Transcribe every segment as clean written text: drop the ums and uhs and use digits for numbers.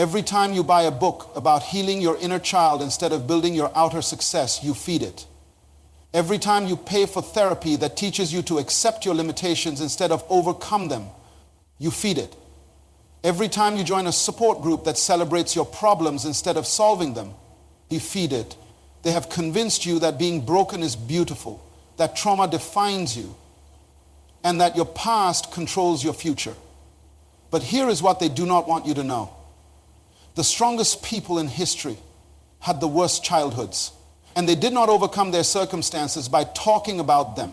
Every time you buy a book about healing your inner child instead of building your outer success, you feed it. Every time you pay for therapy that teaches you to accept your limitations instead of overcome them, you feed it. Every time you join a support group that celebrates your problems instead of solving them, you feed it. They have convinced you that being broken is beautiful, that trauma defines you, and that your past controls your future. But here is what they do not want you to know. The strongest people in history had the worst childhoods, and they did not overcome their circumstances by talking about them.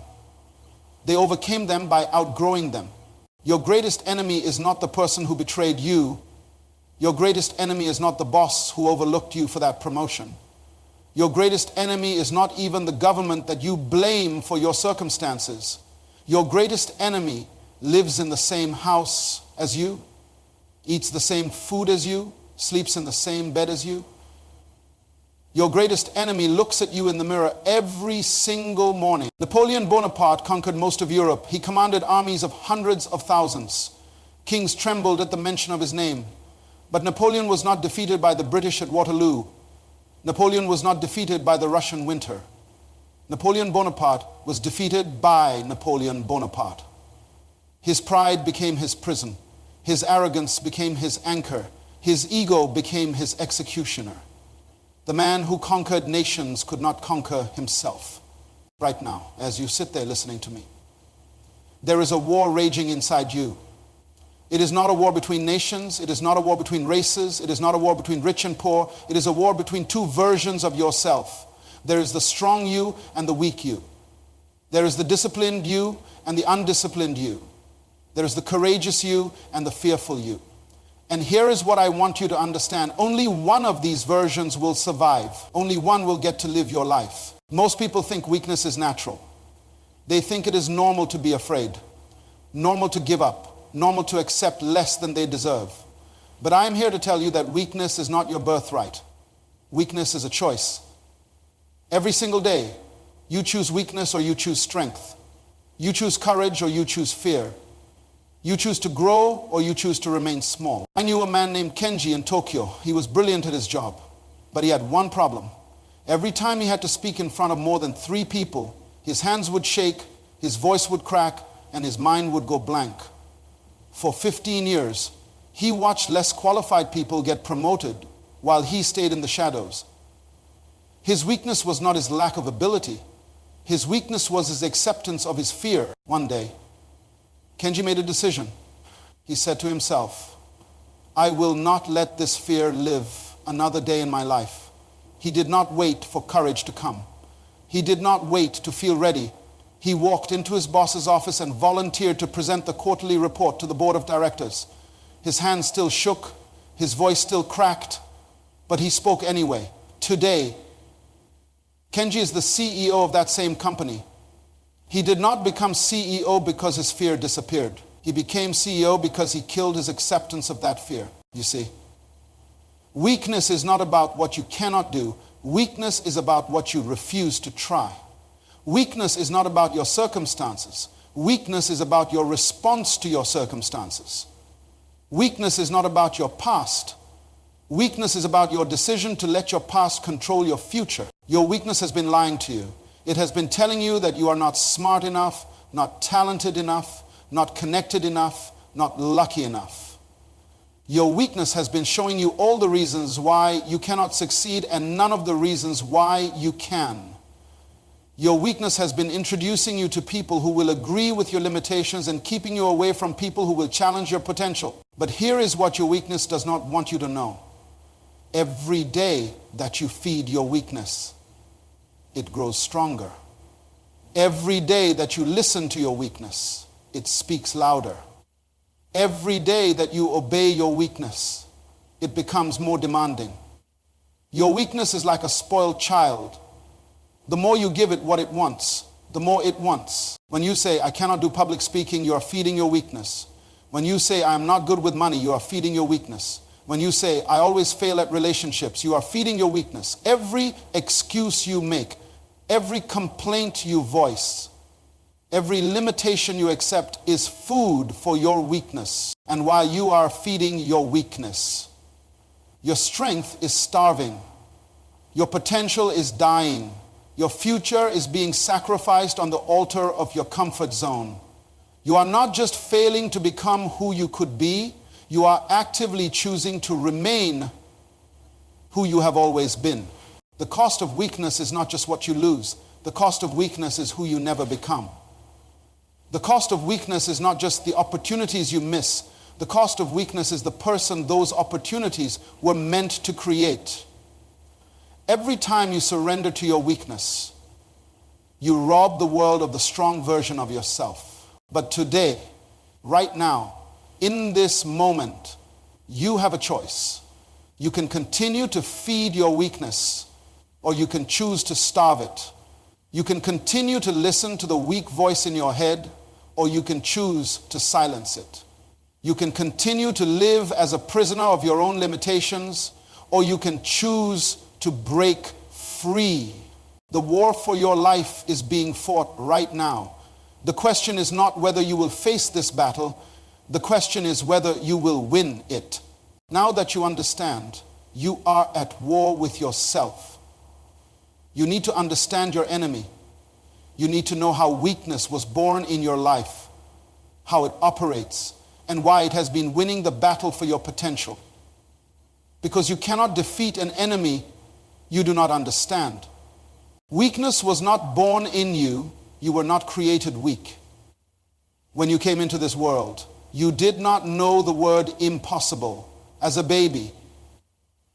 They overcame them by outgrowing them. Your greatest enemy is not the person who betrayed you. Your greatest enemy is not the boss who overlooked you for that promotion. Your greatest enemy is not even the government that you blame for your circumstances. Your greatest enemy lives in the same house as you, eats the same food as you, sleeps in the same bed as you. Your greatest enemy looks at you in the mirror every single morning. Napoleon Bonaparte conquered most of Europe. He commanded armies of hundreds of thousands. Kings trembled at the mention of his name. But Napoleon was not defeated by the British at Waterloo. Napoleon was not defeated by the Russian winter. Napoleon Bonaparte was defeated by Napoleon Bonaparte. His pride became his prison. His arrogance became his anchor. His ego became his executioner. The man who conquered nations could not conquer himself. Right now, as you sit there listening to me, there is a war raging inside you. It is not a war between nations. It is not a war between races. It is not a war between rich and poor. It is a war between two versions of yourself. There is the strong you and the weak you. There is the disciplined you and the undisciplined you. There is the courageous you and the fearful you. And here is what I want you to understand. Only one of these versions will survive. Only one will get to live your life. Most people think weakness is natural. They think it is normal to be afraid, normal to give up, normal to accept less than they deserve. But I am here to tell you that weakness is not your birthright. Weakness is a choice. Every single day, you choose weakness or you choose strength. You choose courage or you choose fear. You choose to grow or you choose to remain small. I knew a man named Kenji in Tokyo. He was brilliant at his job, but he had one problem. Every time he had to speak in front of more than 3 people, his hands would shake, his voice would crack, and his mind would go blank. For 15 years, he watched less qualified people get promoted while he stayed in the shadows. His weakness was not his lack of ability. His weakness was his acceptance of his fear. One day, Kenji made a decision. He said to himself, I will not let this fear live another day in my life. He did not wait for courage to come. He did not wait to feel ready. He walked into his boss's office and volunteered to present the quarterly report to the board of directors. His hands still shook, his voice still cracked, but he spoke anyway. Today, Kenji is the CEO of that same company. He did not become CEO because his fear disappeared. He became CEO because he killed his acceptance of that fear. You see, weakness is not about what you cannot do. Weakness is about what you refuse to try. Weakness is not about your circumstances. Weakness is about your response to your circumstances. Weakness is not about your past. Weakness is about your decision to let your past control your future. Your weakness has been lying to you. It has been telling you that you are not smart enough, not talented enough, not connected enough, not lucky enough. Your weakness has been showing you all the reasons why you cannot succeed and none of the reasons why you can. Your weakness has been introducing you to people who will agree with your limitations and keeping you away from people who will challenge your potential. But here is what your weakness does not want you to know. Every day that you feed your weakness, it grows stronger. Every day that you listen to your weakness, it speaks louder. Every day that you obey your weakness, it becomes more demanding. Your weakness is like a spoiled child. The more you give it what it wants, the more it wants. When you say, I cannot do public speaking, you are feeding your weakness. When you say, I am not good with money, you are feeding your weakness. When you say, I always fail at relationships, you are feeding your weakness. Every excuse you make, every complaint you voice, every limitation you accept is food for your weakness. And while you are feeding your weakness, Your strength is starving. Your potential is dying. Your future is being sacrificed on the altar of your comfort zone. You are not just failing to become who you could be, you are actively choosing to remain who you have always been. The cost of weakness is not just what you lose. The cost of weakness is who you never become. The cost of weakness is not just the opportunities you miss. The cost of weakness is the person those opportunities were meant to create. Every time you surrender to your weakness, you rob the world of the strong version of yourself. But today, right now, in this moment, you have a choice. You can continue to feed your weakness, or you can choose to starve it. You can continue to listen to the weak voice in your head, or you can choose to silence it. You can continue to live as a prisoner of your own limitations, or you can choose to break free. The war for your life is being fought right now. The question is not whether you will face this battle. The question is whether you will win it. Now that you understand, you are at war with yourself. You need to understand your enemy. You need to know how weakness was born in your life, how it operates, and why it has been winning the battle for your potential. Because you cannot defeat an enemy you do not understand. Weakness was not born in you. You were not created weak. When you came into this world, you did not know the word impossible. As a baby,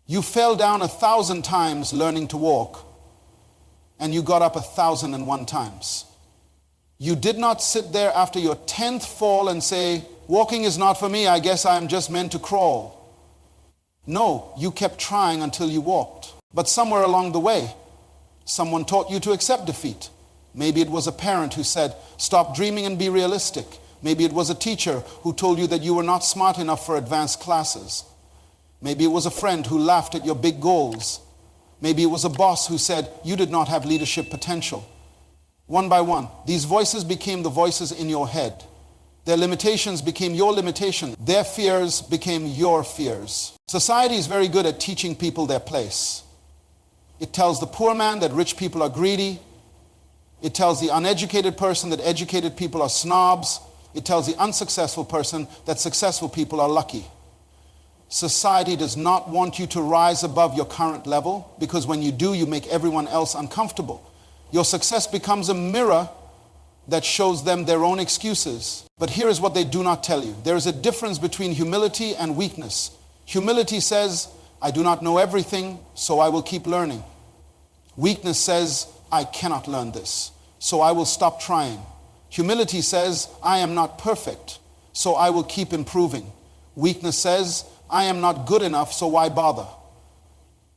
you fell down 1,000 times learning to walk, and you got up 1,001 times. You did not sit there after your 10th fall and say, walking is not for me, I guess I am just meant to crawl. No, you kept trying until you walked. But somewhere along the way, someone taught you to accept defeat. Maybe it was a parent who said, stop dreaming and be realistic. Maybe it was a teacher who told you that you were not smart enough for advanced classes. Maybe it was a friend who laughed at your big goals. Maybe it was a boss who said you did not have leadership potential. One by one, these voices became the voices in your head. Their limitations became your limitations. Their fears became your fears. Society is very good at teaching people their place. It tells the poor man that rich people are greedy. It tells the uneducated person that educated people are snobs. It tells the unsuccessful person that successful people are lucky. Society does not want you to rise above your current level, because when you do, you make everyone else uncomfortable. Your success becomes a mirror that shows them their own excuses. But here is what they do not tell you. There is a difference between humility and weakness. Humility says, I do not know everything, so I will keep learning. Weakness says, I cannot learn this, so I will stop trying. Humility says, I am not perfect, so I will keep improving. Weakness says, I am not good enough, so why bother?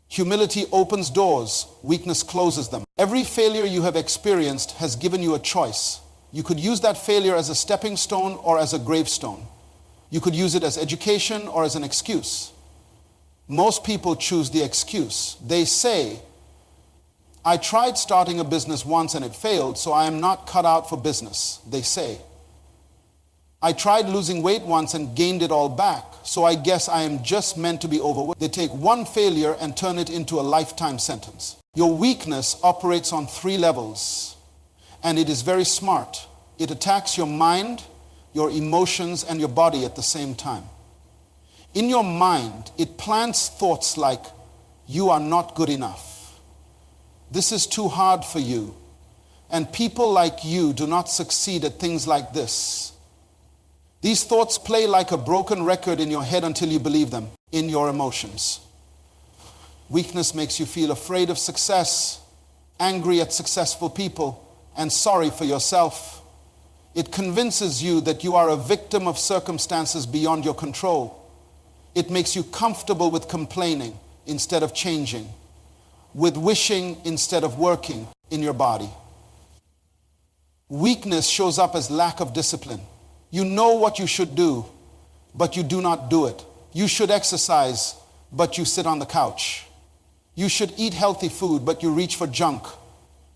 Humility opens doors, weakness closes them. Every failure you have experienced has given you a choice. You could use that failure as a stepping stone or as a gravestone. You could use it as education or as an excuse. Most people choose the excuse. They say, I tried starting a business once and it failed, so I am not cut out for business, they say. I tried losing weight once and gained it all back, so I guess I am just meant to be overweight. They take one failure and turn it into a lifetime sentence. Your weakness operates on 3 levels, and it is very smart. It attacks your mind, your emotions, and your body at the same time. In your mind, it plants thoughts like, you are not good enough. This is too hard for you. And people like you do not succeed at things like this. These thoughts play like a broken record in your head until you believe them in your emotions. Weakness makes you feel afraid of success, angry at successful people, and sorry for yourself. It convinces you that you are a victim of circumstances beyond your control. It makes you comfortable with complaining instead of changing, with wishing instead of working in your body. Weakness shows up as lack of discipline. You know what you should do, but you do not do it. You should exercise, but you sit on the couch. You should eat healthy food, but you reach for junk.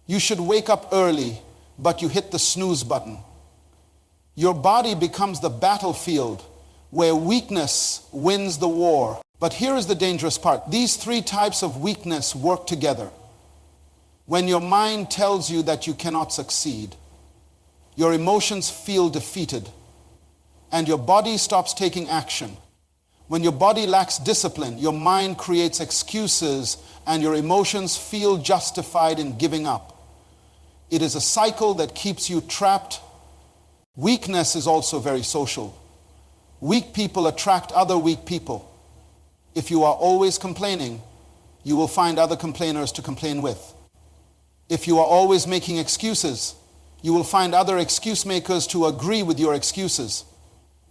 You should wake up early, but you hit the snooze button. Your body becomes the battlefield where weakness wins the war. But here is the dangerous part. These three types of weakness work together. When your mind tells you that you cannot succeed, your emotions feel defeated, and your body stops taking action. When your body lacks discipline, your mind creates excuses, and your emotions feel justified in giving up. It is a cycle that keeps you trapped. Weakness is also very social. Weak people attract other weak people. If you are always complaining, you will find other complainers to complain with. If you are always making excuses, you will find other excuse makers to agree with your excuses.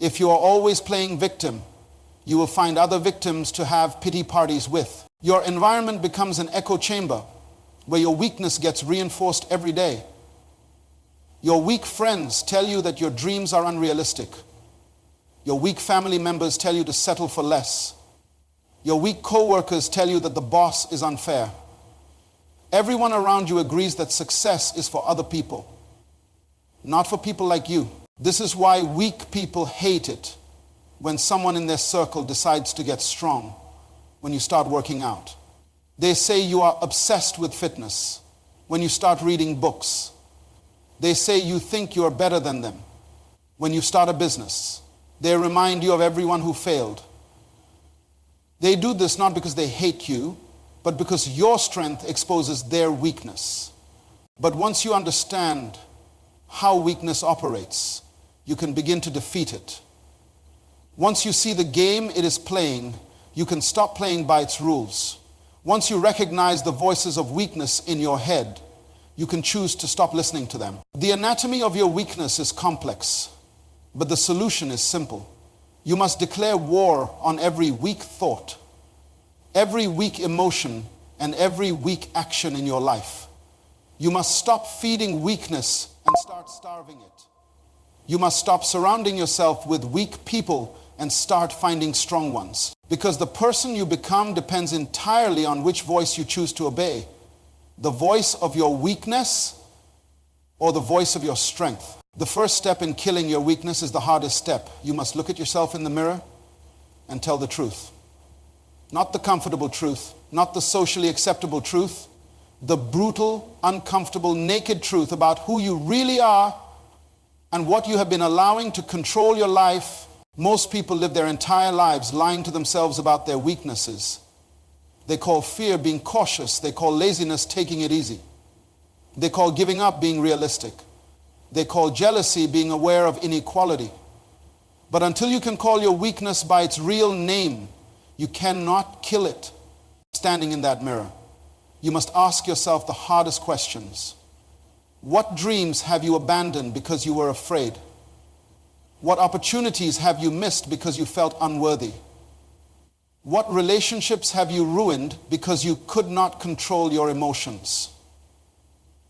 If you are always playing victim, you will find other victims to have pity parties with. Your environment becomes an echo chamber where your weakness gets reinforced every day. Your weak friends tell you that your dreams are unrealistic. Your weak family members tell you to settle for less. Your weak co-workers tell you that the boss is unfair. Everyone around you agrees that success is for other people, not for people like you. This is why weak people hate it when someone in their circle decides to get strong, when you start working out. They say you are obsessed with fitness when you start reading books. They say you think you are better than them when you start a business. They remind you of everyone who failed. They do this not because they hate you, but because your strength exposes their weakness. But once you understand how weakness operates, you can begin to defeat it. Once you see the game it is playing, you can stop playing by its rules. Once you recognize the voices of weakness in your head, you can choose to stop listening to them. The anatomy of your weakness is complex, but the solution is simple. You must declare war on every weak thought, every weak emotion, and every weak action in your life. You must stop feeding weakness and start starving it. You must stop surrounding yourself with weak people and start finding strong ones. Because the person you become depends entirely on which voice you choose to obey. The voice of your weakness or the voice of your strength. The first step in killing your weakness is the hardest step. You must look at yourself in the mirror and tell the truth. Not the comfortable truth, not the socially acceptable truth, the brutal, uncomfortable, naked truth about who you really are and what you have been allowing to control your life. Most people live their entire lives lying to themselves about their weaknesses. They call fear being cautious. They call laziness taking it easy. They call giving up being realistic. They call jealousy being aware of inequality. But until you can call your weakness by its real name, you cannot kill it. Standing in that mirror, you must ask yourself the hardest questions. What dreams have you abandoned because you were afraid? What opportunities have you missed because you felt unworthy? What relationships have you ruined because you could not control your emotions?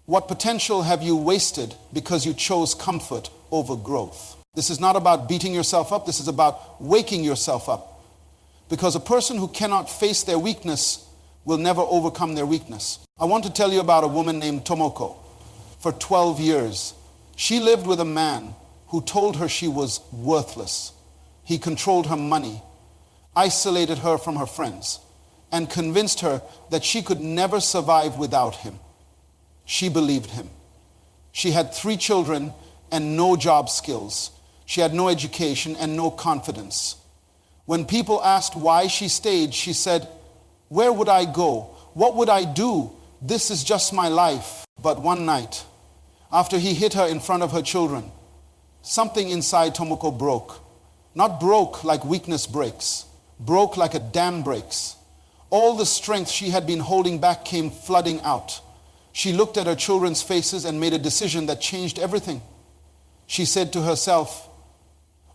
What potential have you wasted because you chose comfort over growth? This is not about beating yourself up. This is about waking yourself up. Because a person who cannot face their weakness will never overcome their weakness. I want to tell you about a woman named Tomoko. For 12 years, she lived with a man who told her she was worthless. He controlled her money, isolated her from her friends, and convinced her that she could never survive without him. She believed him. She had 3 children and no job skills. She had no education and no confidence. When people asked why she stayed, she said, "Where would I go? What would I do? This is just my life." But one night, after he hit her in front of her children, something inside Tomoko broke. Not broke like weakness breaks, broke like a dam breaks. All the strength she had been holding back came flooding out. She looked at her children's faces and made a decision that changed everything. She said to herself,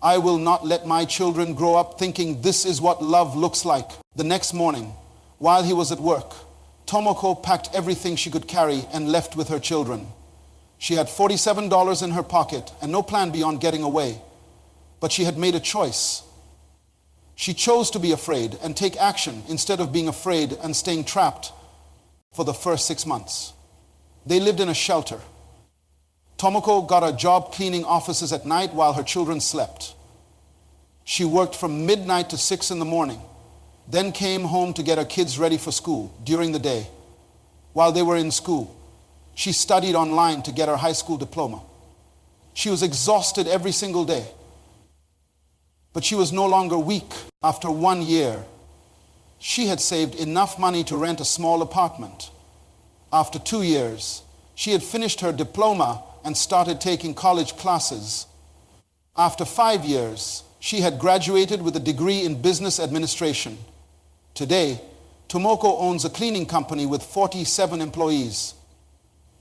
"I will not let my children grow up thinking this is what love looks like." The next morning, while he was at work, Tomoko packed everything she could carry and left with her children. She had $47 in her pocket and no plan beyond getting away. But she had made a choice. She chose to be afraid and take action instead of being afraid and staying trapped for the first 6 months. They lived in a shelter. Tomoko got a job cleaning offices at night while her children slept. She worked from midnight to 6 in the morning. then came home to get her kids ready for school during the day. While they were in school, she studied online to get her high school diploma. She was exhausted every single day. But she was no longer weak. After 1 year, she had saved enough money to rent a small apartment. After 2 years, she had finished her diploma and started taking college classes. After 5 years, she had graduated with a degree in business administration. Today, Tomoko owns a cleaning company with 47 employees.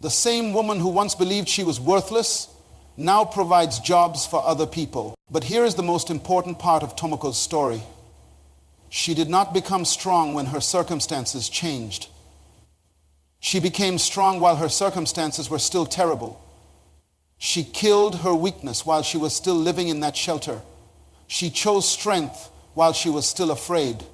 The same woman who once believed she was worthless now provides jobs for other people. But here is the most important part of Tomoko's story. She did not become strong when her circumstances changed. She became strong while her circumstances were still terrible. She killed her weakness while she was still living in that shelter. She chose strength while she was still afraid,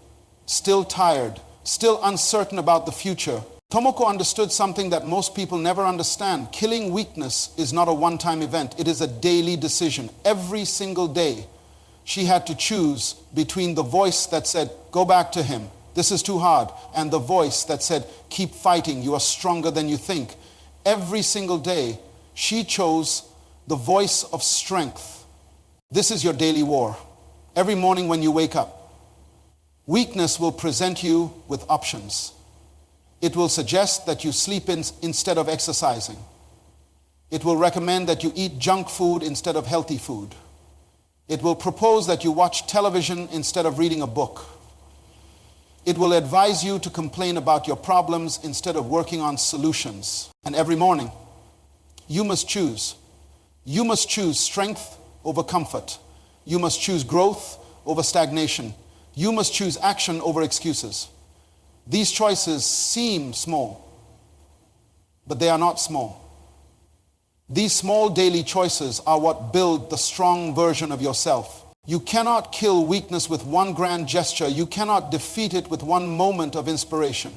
still tired, still uncertain about the future. Tomoko understood something that most people never understand. Killing weakness is not a one-time event. It is a daily decision. Every single day, she had to choose between the voice that said, go back to him, this is too hard, and the voice that said, keep fighting, you are stronger than you think. Every single day, she chose the voice of strength. This is your daily war. Every morning when you wake up, weakness will present you with options. It will suggest that you sleep instead of exercising. It will recommend that you eat junk food instead of healthy food. It will propose that you watch television instead of reading a book. It will advise you to complain about your problems instead of working on solutions. And every morning, you must choose. You must choose strength over comfort. You must choose growth over stagnation. You must choose action over excuses. These choices seem small, but they are not small. These small daily choices are what build the strong version of yourself. You cannot kill weakness with one grand gesture. You cannot defeat it with one moment of inspiration.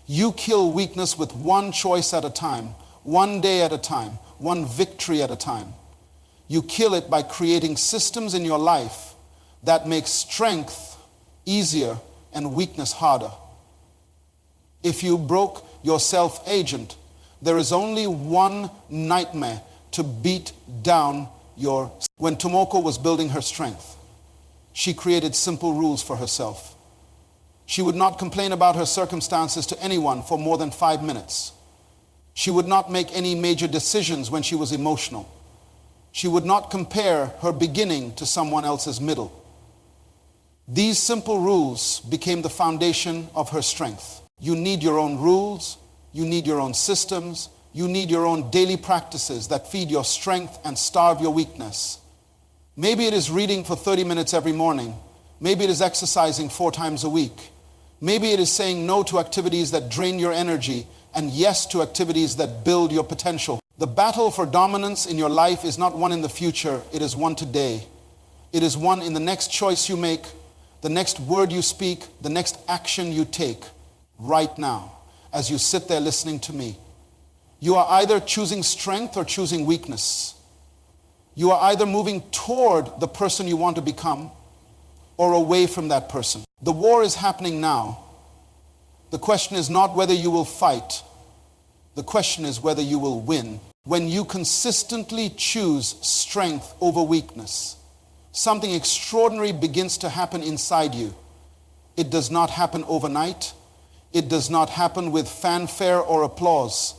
You kill weakness with one choice at a time, one day at a time, one victory at a time. You kill it by creating systems in your life that make strength easier and weakness harder. If you broke your self-agent, there is only one nightmare to beat down your... When Tomoko was building her strength, she created simple rules for herself. She would not complain about her circumstances to anyone for more than 5 minutes. She would not make any major decisions when she was emotional. She would not compare her beginning to someone else's middle. These simple rules became the foundation of her strength. You need your own rules, you need your own systems, you need your own daily practices that feed your strength and starve your weakness. Maybe it is reading for 30 minutes every morning. Maybe it is exercising 4 times a week. Maybe it is saying no to activities that drain your energy and yes to activities that build your potential. The battle for dominance in your life is not one in the future, it is one today. It is one in the next choice you make, the next word you speak, the next action you take right now as you sit there listening to me. You are either choosing strength or choosing weakness. You are either moving toward the person you want to become or away from that person. The war is happening now. The question is not whether you will fight. The question is whether you will win. When you consistently choose strength over weakness, something extraordinary begins to happen inside you. It does not happen overnight. It does not happen with fanfare or applause,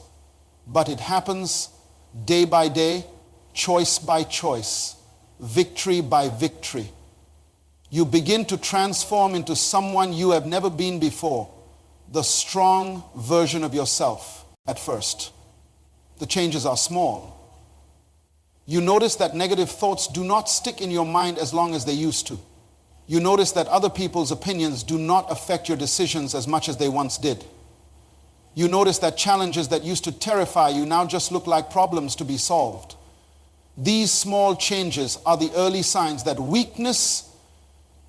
but it happens day by day, choice by choice, victory by victory. You begin to transform into someone you have never been before, the strong version of yourself at first. The changes are small. You notice that negative thoughts do not stick in your mind as long as they used to. You notice that other people's opinions do not affect your decisions as much as they once did. You notice that challenges that used to terrify you now just look like problems to be solved. These small changes are the early signs that weakness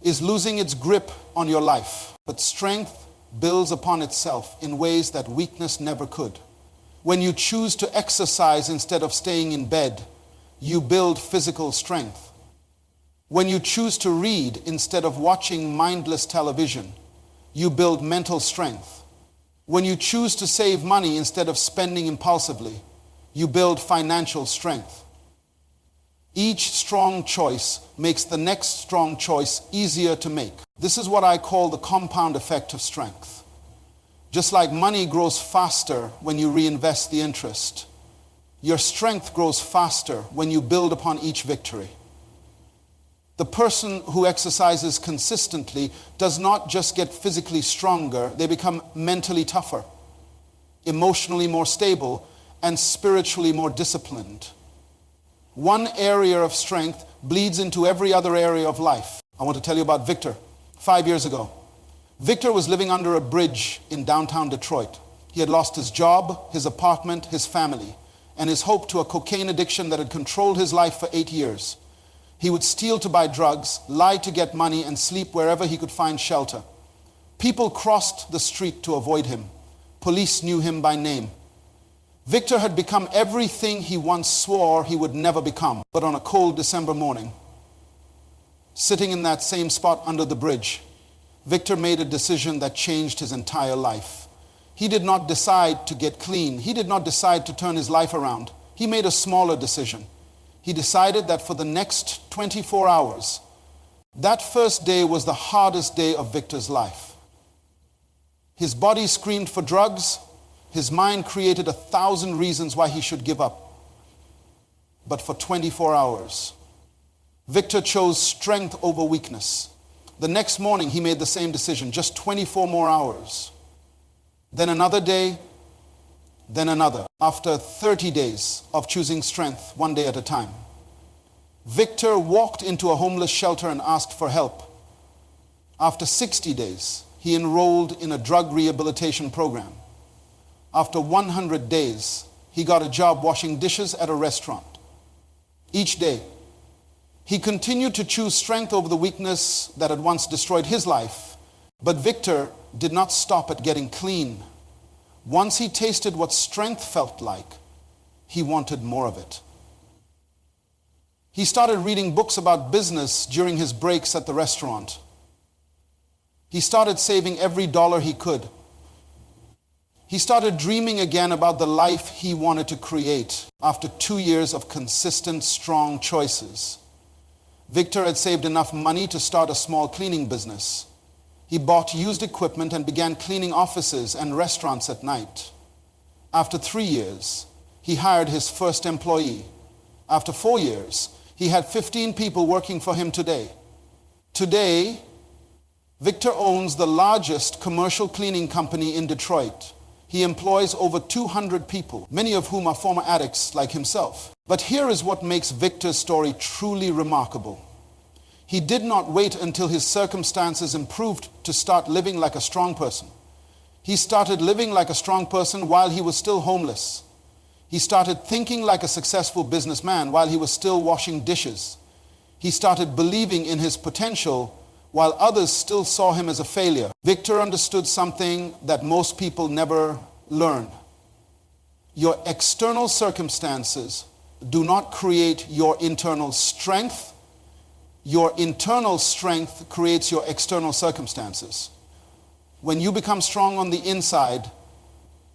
is losing its grip on your life, but strength builds upon itself in ways that weakness never could. When you choose to exercise instead of staying in bed, you build physical strength. When you choose to read instead of watching mindless television, you build mental strength. When you choose to save money instead of spending impulsively, you build financial strength. Each strong choice makes the next strong choice easier to make. This is what I call the compound effect of strength. Just like money grows faster when you reinvest the interest, your strength grows faster when you build upon each victory. The person who exercises consistently does not just get physically stronger, they become mentally tougher, emotionally more stable, and spiritually more disciplined. One area of strength bleeds into every other area of life. I want to tell you about Victor. 5 years ago, Victor was living under a bridge in downtown Detroit. He had lost his job, his apartment, his family, and his hope to a cocaine addiction that had controlled his life for 8 years. He would steal to buy drugs, lie to get money, and sleep wherever he could find shelter. People crossed the street to avoid him. Police knew him by name. Victor had become everything he once swore he would never become. But on a cold December morning, sitting in that same spot under the bridge, Victor made a decision that changed his entire life. He did not decide to get clean. He did not decide to turn his life around. He made a smaller decision. He decided that for the next 24 hours, that first day was the hardest day of Victor's life. His body screamed for drugs. His mind created 1,000 reasons why he should give up. But for 24 hours, Victor chose strength over weakness. The next morning, he made the same decision, just 24 more hours. Then another day, then another. After 30 days of choosing strength, one day at a time, Victor walked into a homeless shelter and asked for help. After 60 days, he enrolled in a drug rehabilitation program. After 100 days, he got a job washing dishes at a restaurant. Each day, he continued to choose strength over the weakness that had once destroyed his life. But Victor did not stop at getting clean. Once he tasted what strength felt like, he wanted more of it. He started reading books about business during his breaks at the restaurant. He started saving every dollar he could. He started dreaming again about the life he wanted to create after 2 years of consistent, strong choices. Victor had saved enough money to start a small cleaning business. He bought used equipment and began cleaning offices and restaurants at night. After 3 years, he hired his first employee. After 4 years, he had 15 people working for him today. Today, Victor owns the largest commercial cleaning company in Detroit. He employs over 200 people, many of whom are former addicts like himself. But here is what makes Victor's story truly remarkable. He did not wait until his circumstances improved to start living like a strong person. He started living like a strong person while he was still homeless. He started thinking like a successful businessman while he was still washing dishes. He started believing in his potential while others still saw him as a failure. Victor understood something that most people never learn. Your external circumstances do not create your internal strength. Your internal strength creates your external circumstances. When you become strong on the inside,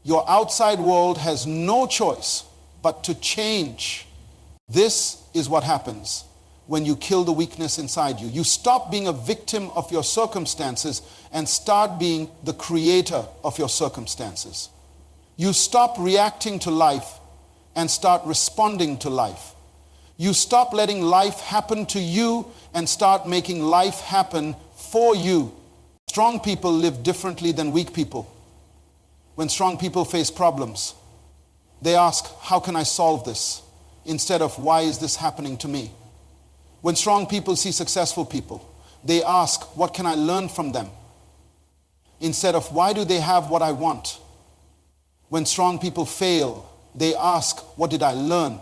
your outside world has no choice but to change. This is what happens when you kill the weakness inside you. You stop being a victim of your circumstances and start being the creator of your circumstances. You stop reacting to life and start responding to life. You stop letting life happen to you and start making life happen for you. Strong people live differently than weak people. When strong people face problems, they ask, how can I solve this? Instead of, why is this happening to me? When strong people see successful people, they ask, what can I learn from them? Instead of, why do they have what I want? When strong people fail, they ask, what did I learn?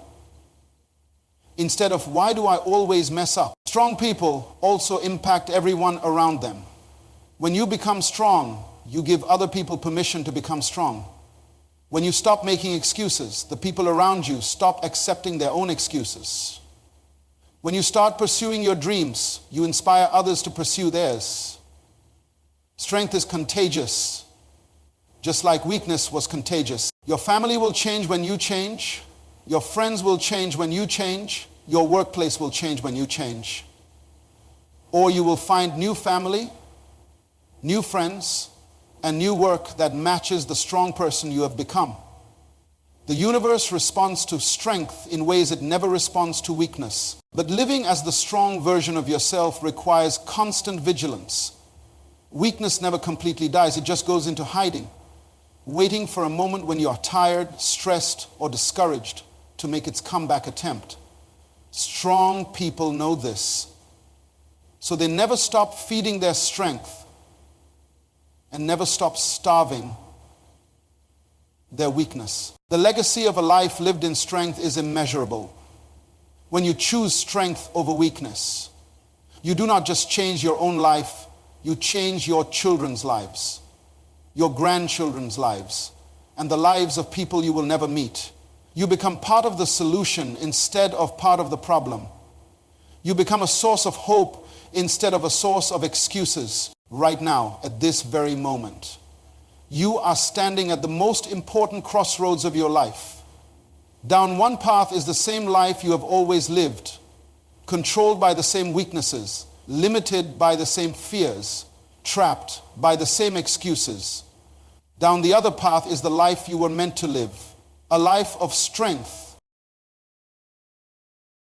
Instead of, why do I always mess up? Strong people also impact everyone around them. When you become strong, you give other people permission to become strong. When you stop making excuses, the people around you stop accepting their own excuses. When you start pursuing your dreams, you inspire others to pursue theirs. Strength is contagious, just like weakness was contagious. Your family will change when you change. Your friends will change when you change. Your workplace will change when you change. Or you will find new family, new friends, and new work that matches the strong person you have become. The universe responds to strength in ways it never responds to weakness. But living as the strong version of yourself requires constant vigilance. Weakness never completely dies, it just goes into hiding, waiting for a moment when you are tired, stressed, or discouraged to make its comeback attempt. Strong people know this, so they never stop feeding their strength and never stop starving their weakness. The legacy of a life lived in strength is immeasurable. When you choose strength over weakness, you do not just change your own life, you change your children's lives, your grandchildren's lives, and the lives of people you will never meet. You become part of the solution instead of part of the problem. You become a source of hope instead of a source of excuses right now, at this very moment. You are standing at the most important crossroads of your life. Down one path is the same life you have always lived, controlled by the same weaknesses, limited by the same fears, trapped by the same excuses. Down the other path is the life you were meant to live, a life of strength,